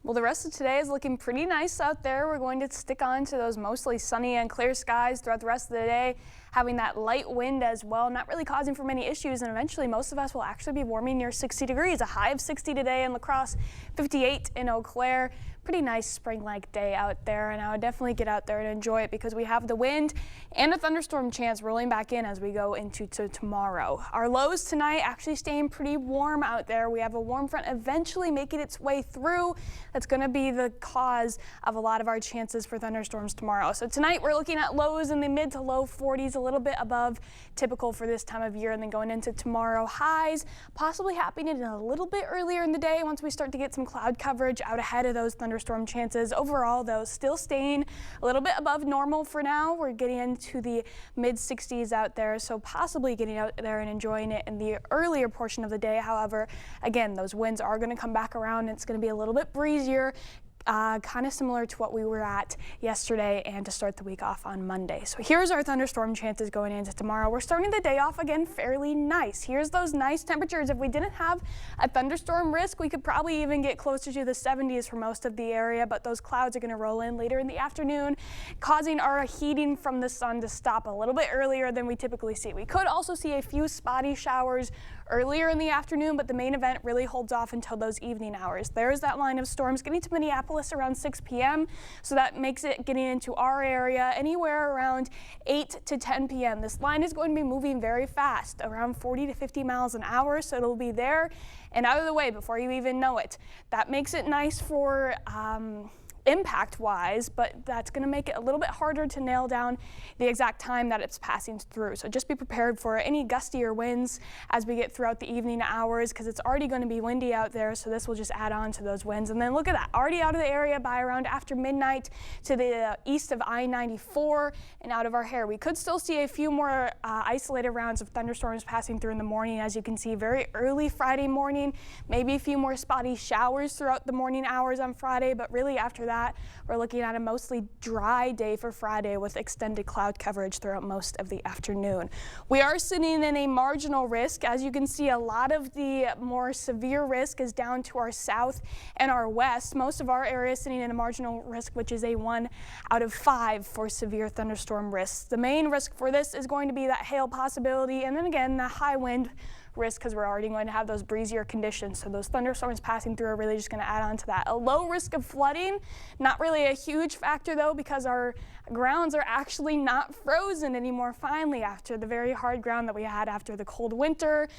Well, the rest of today is looking pretty nice out there. We're going to stick on to those mostly sunny and clear skies throughout the rest of the day, having that light wind as well, not really causing for many issues. And eventually most of us will actually be warming near 60 degrees, a high of 60 today in La Crosse, 58 in Eau Claire. Pretty nice spring-like day out there, and I would definitely get out there and enjoy it because we have the wind and a thunderstorm chance rolling back in as we go into tomorrow. Our lows tonight actually staying pretty warm out there. We have a warm front eventually making its way through. That's going to be the cause of a lot of our chances for thunderstorms tomorrow. So tonight we're looking at lows in the mid to low 40s, a little bit above typical for this time of year, and then going into tomorrow, highs possibly happening a little bit earlier in the day once we start to get some cloud coverage out ahead of those thunderstorm chances. Overall, though, still staying a little bit above normal for now. We're getting into the mid 60s out there, so possibly getting out there and enjoying it in the earlier portion of the day. However, again, those winds are going to come back around and it's going to be a little bit breezier. Kind of similar to what we were at yesterday and to start the week off on Monday. So here's our thunderstorm chances going into tomorrow. We're starting the day off again fairly nice. Here's those nice temperatures. If we didn't have a thunderstorm risk, we could probably even get closer to the 70s for most of the area, but those clouds are going to roll in later in the afternoon, causing our heating from the sun to stop a little bit earlier than we typically see. We could also see a few spotty showers earlier in the afternoon, but the main event really holds off until those evening hours. There's that line of storms getting to Minneapolis around 6 p.m. So that makes it getting into our area anywhere around 8 to 10 p.m. This line is going to be moving very fast, around 40 to 50 miles an hour. So it'll be there and out of the way before you even know it. That makes it nice for impact-wise, but that's going to make it a little bit harder to nail down the exact time that it's passing through. So just be prepared for any gustier winds as we get throughout the evening hours, because it's already going to be windy out there, so this will just add on to those winds. And then look at that, already out of the area by around after midnight to the east of I-94 and out of our hair. We could still see a few more isolated rounds of thunderstorms passing through in the morning. As you can see, very early Friday morning, maybe a few more spotty showers throughout the morning hours on Friday, but really after that, we're looking at a mostly dry day for Friday with extended cloud coverage throughout most of the afternoon. We are sitting in a marginal risk. As you can see, a lot of the more severe risk is down to our south and our west. Most of our area is sitting in a marginal risk, which is a 1 out of 5 for severe thunderstorm risks. The main risk for this is going to be that hail possibility, and then again, the high wind risk, because we're already going to have those breezier conditions. So those thunderstorms passing through are really just going to add on to that. A low risk of flooding, not really a huge factor though, because our grounds are actually not frozen anymore finally after the very hard ground that we had after the cold winter.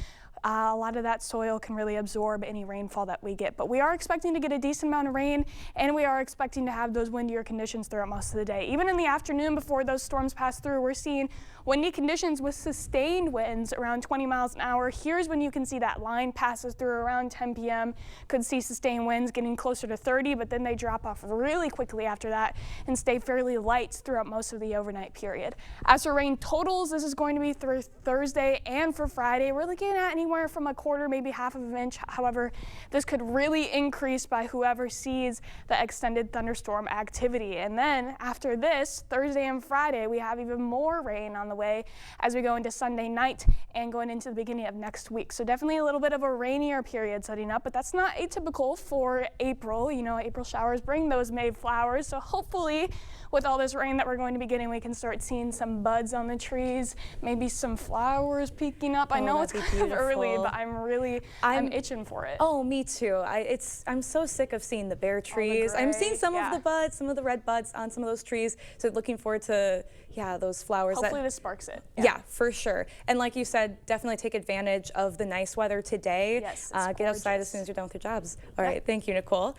A lot of that soil can really absorb any rainfall that we get, but we are expecting to get a decent amount of rain, and we are expecting to have those windier conditions throughout most of the day. Even in the afternoon before those storms pass through, we're seeing windy conditions with sustained winds around 20 miles an hour. Here's when you can see that line passes through around 10 p.m. Could see sustained winds getting closer to 30, but then they drop off really quickly after that and stay fairly light throughout most of the overnight period. As for rain totals, this is going to be through Thursday and for Friday. We're looking at anywhere from a quarter, maybe half of an inch. However, this could really increase by whoever sees the extended thunderstorm activity. And then after this, Thursday and Friday, we have even more rain on the way as we go into Sunday night and going into the beginning of next week. So definitely a little bit of a rainier period setting up, but that's not atypical for April. You know, April showers bring those May flowers. So hopefully with all this rain that we're going to be getting, we can start seeing some buds on the trees, maybe some flowers peeking up. I know it's kind of early, but I'm itching for it. Oh, me too. I'm so sick of seeing the bare trees. I'm seeing some of the buds, some of the red buds on some of those trees. So looking forward to, those flowers. Hopefully this sparks it. Yeah, for sure. And like you said, definitely take advantage of the nice weather today. Yes, get outside as soon as you're done with your jobs. All right, thank you, Nicole.